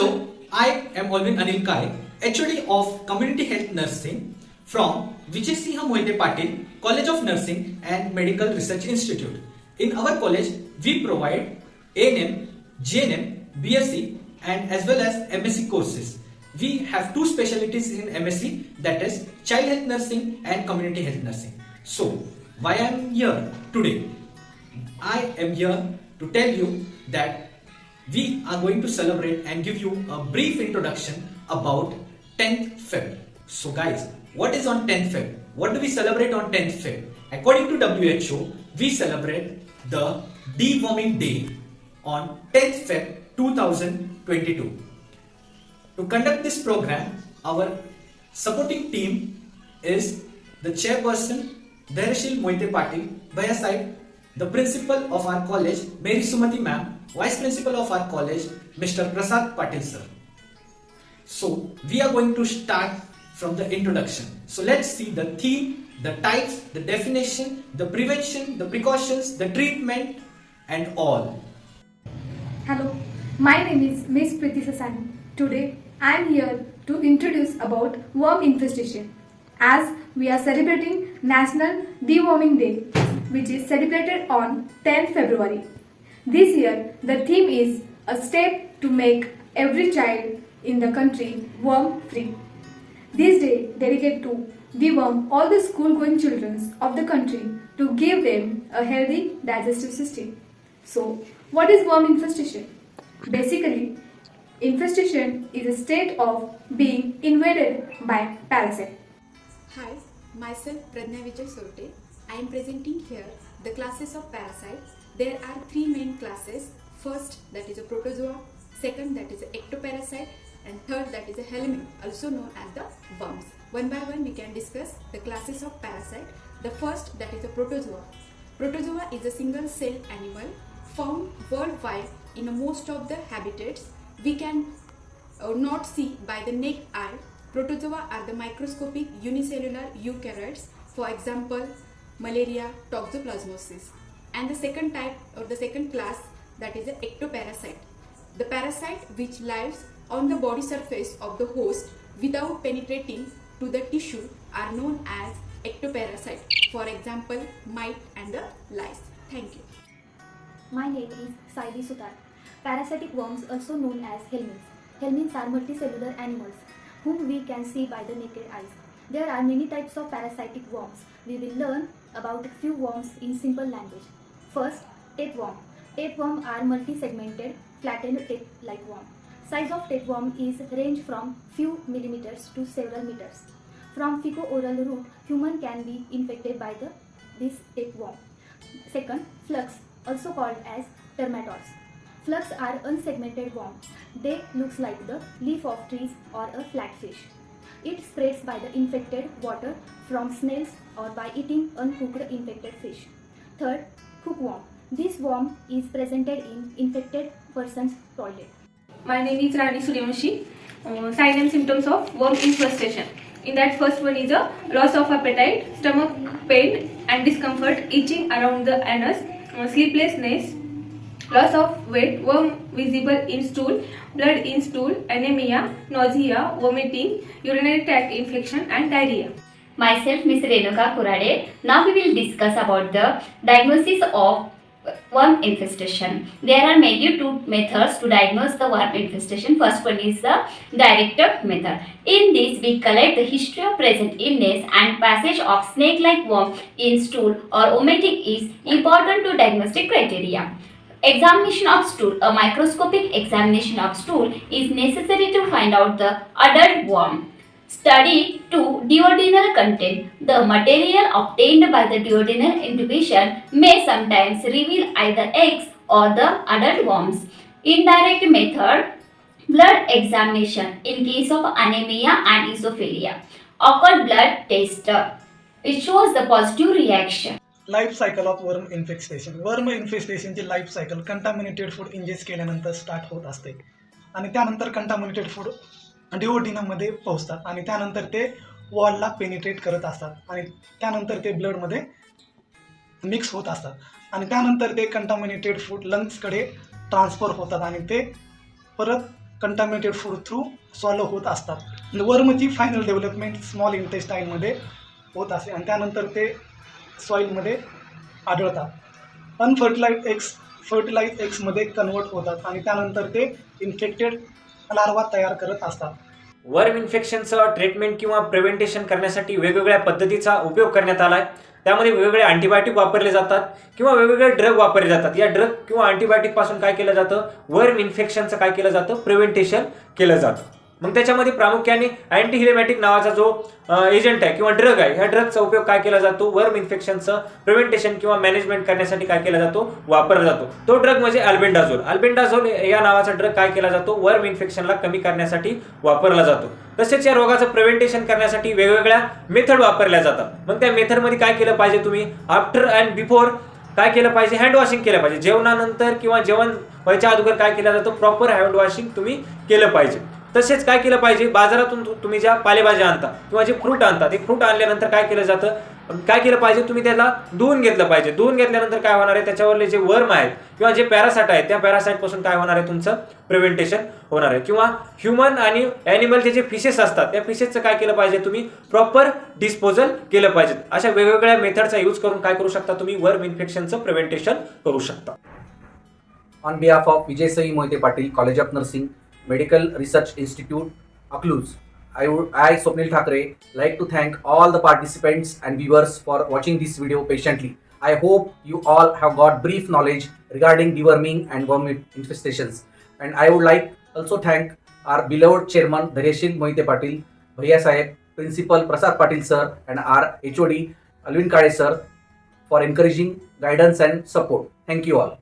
Hello, I am Alvin Anil Kai, HOD of Community Health Nursing from Vijay Singh Moite Patil, College of Nursing and Medical Research Institute. In our college, we provide ANM, GNM, BSc and as well as MSc courses. We have two specialties in MSc, that is Child Health Nursing and Community Health Nursing. So, why I am here today? I am here to tell you that we are going to celebrate and give you a brief introduction about 10th Feb. So guys, what is on 10th Feb? What do we celebrate on 10th Feb? According to WHO, we celebrate the Deworming Day on 10th Feb 2022. To conduct this program, our supporting team is the chairperson Dhairashil Moite Patil, by her side the principal of our college Mary Sumati ma'am, vice principal of our college Mr. Prasad Patil sir. So we are going to start from the introduction. So let's see the theme, the types, the definition, the prevention, the precautions, the treatment and all. Hello, my name is Miss Priti Sasani. Today I am here to introduce about worm infestation, as we are celebrating National Deworming Day, which is celebrated on 10th February. This year the theme is a step to make every child in the country worm free. This day dedicated to deworm all the school going children of the country to give them a healthy digestive system. So, what is worm infestation? Basically, infestation is a state of being invaded by parasite. Hi, myself Pradnya Vijay Sorte. I am presenting here the classes of parasites. There are three main classes. First, that is a protozoa. Second, that is a ectoparasite. And third, that is a helminth, also known as the worms. One by one, we can discuss the classes of parasite. The first, that is a protozoa. Protozoa is a single-celled animal found worldwide in most of the habitats. We can not see by the naked eye. Protozoa are the microscopic unicellular eukaryotes, for example, malaria, toxoplasmosis. And the second type or the second class, that is the ectoparasite. The parasite which lives on the body surface of the host without penetrating to the tissue are known as ectoparasite. For example, mite and the lice. Thank you. My name is Saidi Sutar. Parasitic worms, also known as helminths. Helminths are multicellular animals whom we can see by the naked eyes. There are many types of parasitic worms. We will learn about a few worms in simple language. First, tapeworm. Tapeworm are multi-segmented, flattened tape-like worm. Size of tapeworm is range from few millimeters to several meters. From fecal-oral route, human can be infected by this tapeworm. Second, flux, also called as termitoids. Flux are unsegmented worm. They looks like the leaf of trees or a flatfish. It spreads by the infected water from snails or by eating uncooked infected fish. Third, hookworm. This worm is presented in infected person's toilet. My name is Rani Suryavanshi. Sign and symptoms of worm infestation. In that, first one is a loss of appetite, stomach pain and discomfort, itching around the anus, sleeplessness, loss of weight, worm visible in stool, blood in stool, anemia, nausea, vomiting, urinary tract infection and diarrhea. Myself, Ms. Renuka Kurade. Now we will discuss about the diagnosis of worm infestation. There are mainly two methods to diagnose the worm infestation. First one is the direct method. In this, we collect the history of present illness and passage of snake-like worm in stool or vomiting is important to diagnostic criteria. Examination of stool. A microscopic examination of stool is necessary to find out the adult worm. Study 2. Duodenal content. The material obtained by the duodenal intubation may sometimes reveal either eggs or the adult worms. Indirect method. Blood examination in case of anemia and esophagia. Occult blood test. It shows the positive reaction. Life cycle of worm infestation. Worm इन्फेक्टेशनची life cycle contaminated food ingest केल्यानंतर start होत असते आणि त्यानंतर contaminated food डिओडिनममध्ये पोहोचतात आणि त्यानंतर ते वॉलला पेनिट्रेट करत असतात आणि त्यानंतर ते ब्लडमध्ये मिक्स होत असतात आणि त्यानंतर ते कंटामिनेटेड फूड लंग्सकडे ट्रान्सफर होतात आणि ते परत कंटामिनेटेड फूड थ्रू सॉल्व होत असतात. वर्मची फायनल डेव्हलपमेंट स्मॉल इंटेस्टाईनमध्ये होत असते आणि त्यानंतर ते सॉईलमध्ये आढळतात. फर्टिलाइज एग्समध्ये कन्वर्ट होतात आणि त्यानंतर ते इन्फेक्टेड लार्वा तयार करत असतात. वर्म इन्फेक्शनचं ट्रीटमेंट किंवा प्रिव्हेंटेशन करण्यासाठी वेगवेगळ्या पद्धतीचा उपयोग करण्यात आला आहे. त्यामध्ये वेगवेगळे अँटीबायोटिक वापरले जातात किंवा वेगवेगळे ड्रग वापरले जातात. या ड्रग किंवा अँटीबायोटिकपासून काय केलं जातं, वर्म इन्फेक्शनचं काय केलं जातं, प्रिव्हेंटेशन केलं जातं. मग त्याच्यामध्ये प्रामुख्याने अँटीहिलेमॅटिक नावाचा जो एजंट आहे किंवा ड्रग आहे, ह्या ड्रगचा उपयोग काय केला जातो, वर्म इन्फेक्शनचं प्रिव्हेंटेशन किंवा मॅनेजमेंट करण्यासाठी काय केला जातो, वापरला जातो. तो ड्रग म्हणजे अल्बेंडाझोल. अल्बेंडाझोल या नावाचा ड्रग काय केला जातो, वर्म इन्फेक्शनला कमी करण्यासाठी वापरला जातो. तसेच या रोगाचं प्रिव्हेंटेशन करण्यासाठी वेगवेगळ्या मेथड वापरल्या जातात. मग त्या मेथडमध्ये काय केलं पाहिजे, तुम्ही आफ्टर अँड बिफोर काय केलं पाहिजे, हँड वॉशिंग केलं पाहिजे. जेवणानंतर किंवा जेवण व्हायच्या अगोदर काय केलं जातं, प्रॉपर हँड वॉशिंग तुम्ही केलं पाहिजे. तसेच काय केलं पाहिजे, बाजारातून तुम्ही ज्या पालेभाज्या आणता किंवा जे फ्रूट आणता, ते फ्रूट आणल्यानंतर काय केलं जातं, काय केलं पाहिजे, तुम्ही त्याला धुवून घेतलं पाहिजे. धुवून घेतल्यानंतर काय होणार आहे, त्याच्यावरले जे वर्म आहेत किंवा जे पॅरासाइट आहेत, त्या पॅरासाइटपासून काय होणार आहे, तुमचं प्रिव्हेंटेशन होणार आहे. किंवा ह्युमन आणि ॲनिमलचे जे फिशेस असतात, त्या फिशेसचं काय केलं पाहिजे, तुम्ही प्रॉपर डिस्पोजल केलं पाहिजे. अशा वेगवेगळ्या मेथडचा यूज करून काय करू शकता, तुम्ही वर्म इन्फेक्शनचं प्रिव्हेंटेशन करू शकता. On behalf of Vijay Sahi Moite Patil, College of Nursing, Medical Research Institute, Akluz, I Swapnil Thakre, like to thank all the participants and viewers for watching this video patiently. I hope you all have got brief knowledge regarding deworming and worm infestations. And I would like also thank our beloved chairman Dharyashil Moite Patil, Bhaiya Saheb, Principal Prasad Patil sir, and our HOD Alvin Kade sir for encouraging guidance and support. Thank you all.